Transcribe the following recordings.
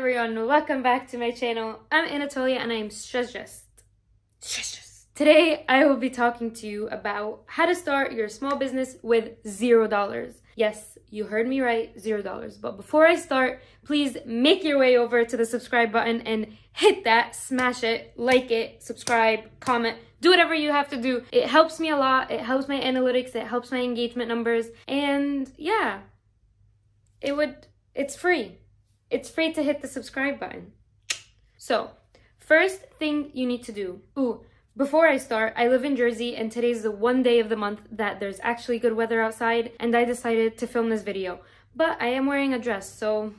everyone, welcome back to my channel. I'm Anatolia and I am stress-dressed. Today I will be talking to you about how to start your small business with $0. Yes, you heard me right, $0. But before I start, please make your way over to the subscribe button and hit that, smash it, like it, subscribe, comment, do whatever you have to do. It helps me a lot, it helps my analytics, it helps my engagement numbers, and yeah, it's free. It's free to hit the subscribe button. So, first thing you need to do. Before I start, I live in Jersey and today's the one day of the month that there's actually good weather outside and I decided to film this video. But I am wearing a dress, so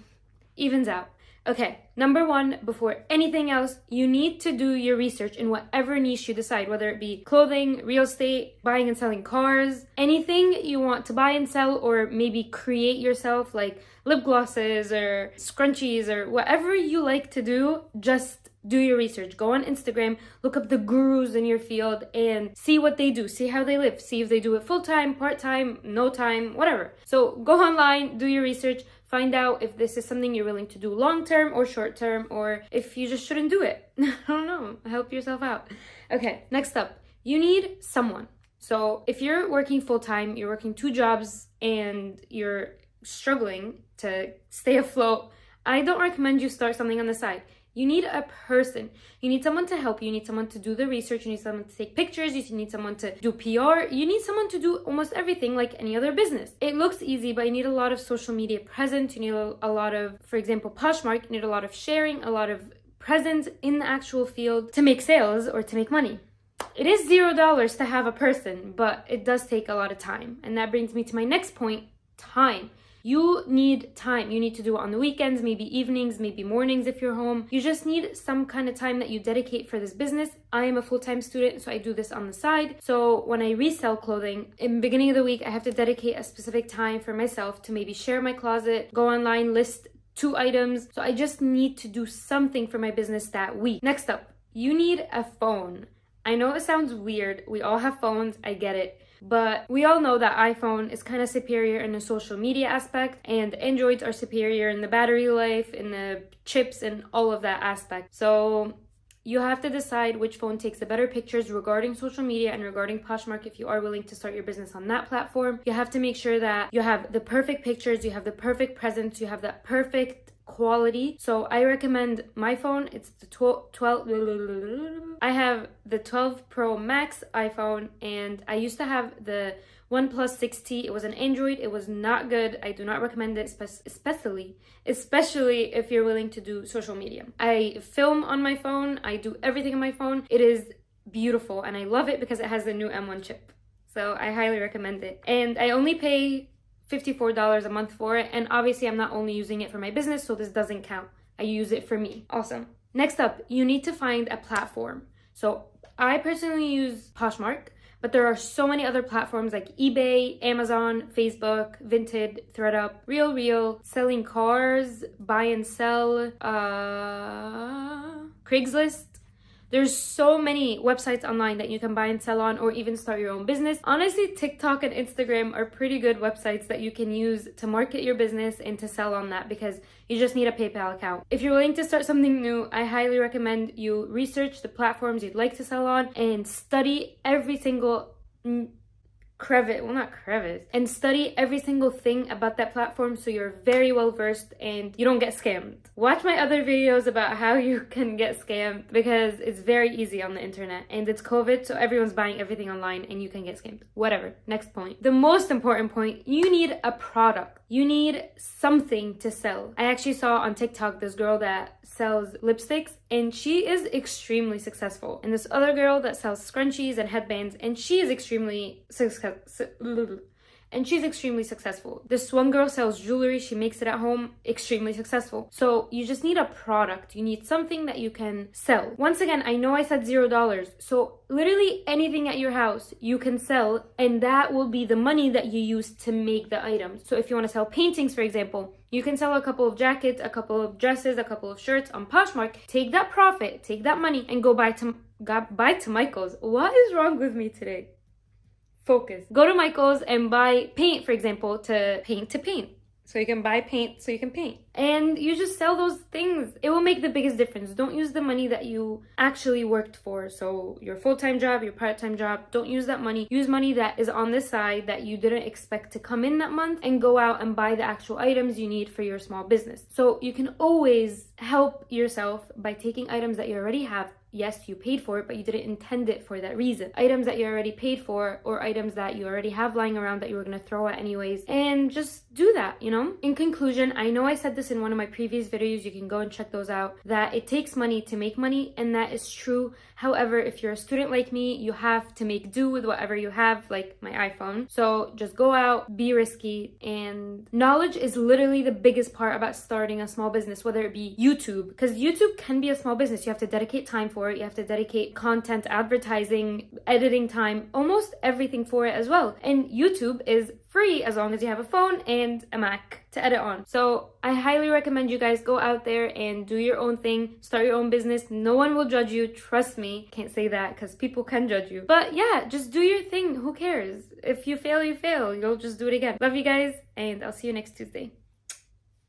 evens out. Okay, number one, before anything else, you need to do your research in whatever niche you decide, whether it be clothing, real estate, buying and selling cars, anything you want to buy and sell or maybe create yourself, like lip glosses or scrunchies or whatever you like to do, just do your research. Go on Instagram, look up the gurus in your field and see what they do, see how they live, see if they do it full-time, part-time, no time, whatever. So go online, do your research, find out if this is something you're willing to do long-term or short-term, or if you just shouldn't do it. I don't know, help yourself out. Okay, next up, you need someone. So if you're working full-time, you're working 2 jobs and you're struggling to stay afloat, I don't recommend you start something on the side. You need a person. You need someone to help you. You need someone to do the research. You need someone to take pictures. You need someone to do PR. You need someone to do almost everything like any other business. It looks easy, but you need a lot of social media presence. You need a lot of, for example, Poshmark, you need a lot of sharing, a lot of presence in the actual field to make sales or to make money. It is $0 to have a person, but it does take a lot of time. And that brings me to my next point, time. You need time. You need to do it on the weekends, maybe evenings, maybe mornings if you're home. You just need some kind of time that you dedicate for this business. I am a full-time student, so I do this on the side. So when I resell clothing, in the beginning of the week, I have to dedicate a specific time for myself to maybe share my closet, go online, list 2 items. So I just need to do something for my business that week. Next up, you need a phone. I know it sounds weird. We all have phones. I get it. But we all know that iPhone is kind of superior in the social media aspect and Androids are superior in the battery life, in the chips and all of that aspect. So you have to decide which phone takes the better pictures regarding social media and regarding Poshmark if you are willing to start your business on that platform. You have to make sure that you have the perfect pictures, you have the perfect presence, you have that perfect quality. So I recommend my phone. It's the 12 I have the 12 Pro Max iPhone and I used to have the OnePlus 6T. It was an Android. It was not good. I do not recommend it, especially if you're willing to do social media. I film on my phone. I do everything on my phone. It is beautiful and I love it because it has the new M1 chip. So I highly recommend it. And I only pay $54 a month for it, and obviously I'm not only using it for my business, so this doesn't count. I use it for me. Awesome. Next up, you need to find a platform. So I personally use Poshmark, but there are so many other platforms like eBay, Amazon, Facebook, Vinted, ThreadUp, RealReal, selling cars, buy and sell, Craigslist. There's so many websites online that you can buy and sell on or even start your own business. Honestly, TikTok and Instagram are pretty good websites that you can use to market your business and to sell on that because you just need a PayPal account. If you're willing to start something new, I highly recommend you research the platforms you'd like to sell on and study every single and study every single thing about that platform so you're very well versed and you don't get scammed. Watch my other videos about how you can get scammed because it's very easy on the internet and it's COVID, so everyone's buying everything online and you can get scammed. Whatever. Next point. The most important point, you need a product. You need something to sell. I actually saw on TikTok this girl that sells lipsticks and she is extremely successful. And this other girl that sells scrunchies and headbands and she is extremely successful. This one girl sells jewelry, she makes it at home, extremely successful. So you just need a product. You need something that you can sell. Once again, I know I said $0, so literally anything at your house you can sell and that will be the money that you use to make the items. So if you want to sell paintings, for example, you can sell a couple of jackets, a couple of dresses, a couple of shirts on Poshmark, take that profit, take that money and go buy to Michael's. What is wrong with me today? Focus. Go to Michael's and buy paint, for example, to paint. so you can buy paint so you can paint. And you just sell those things. It will make the biggest difference. Don't use the money that you actually worked for. So your full-time job, your part-time job, don't use that money. Use money that is on the side that you didn't expect to come in that month, and go out and buy the actual items you need for your small business. So you can always help yourself by taking items that you already have. Yes, you paid for it, but you didn't intend it for that reason. Items that you already paid for, or items that you already have lying around that you were going to throw out anyways, and just do that, you know? In conclusion, I know I said this in one of my previous videos, you can go and check those out, that it takes money to make money, and that is true. However, if you're a student like me, you have to make do with whatever you have, like my iPhone. So just go out, be risky, and knowledge is literally the biggest part about starting a small business, whether it be YouTube, because YouTube can be a small business. You have to dedicate time for it. You have to dedicate content, advertising, editing time, almost everything for it as well. And YouTube is free as long as you have a phone and a Mac to edit on. So I highly recommend you guys go out there and do your own thing, start your own business. No one will judge you, trust me. Can't say that because people can judge you. But yeah, just do your thing. Who cares? If you fail, you fail. You'll just do it again. Love you guys, and I'll see you next Tuesday.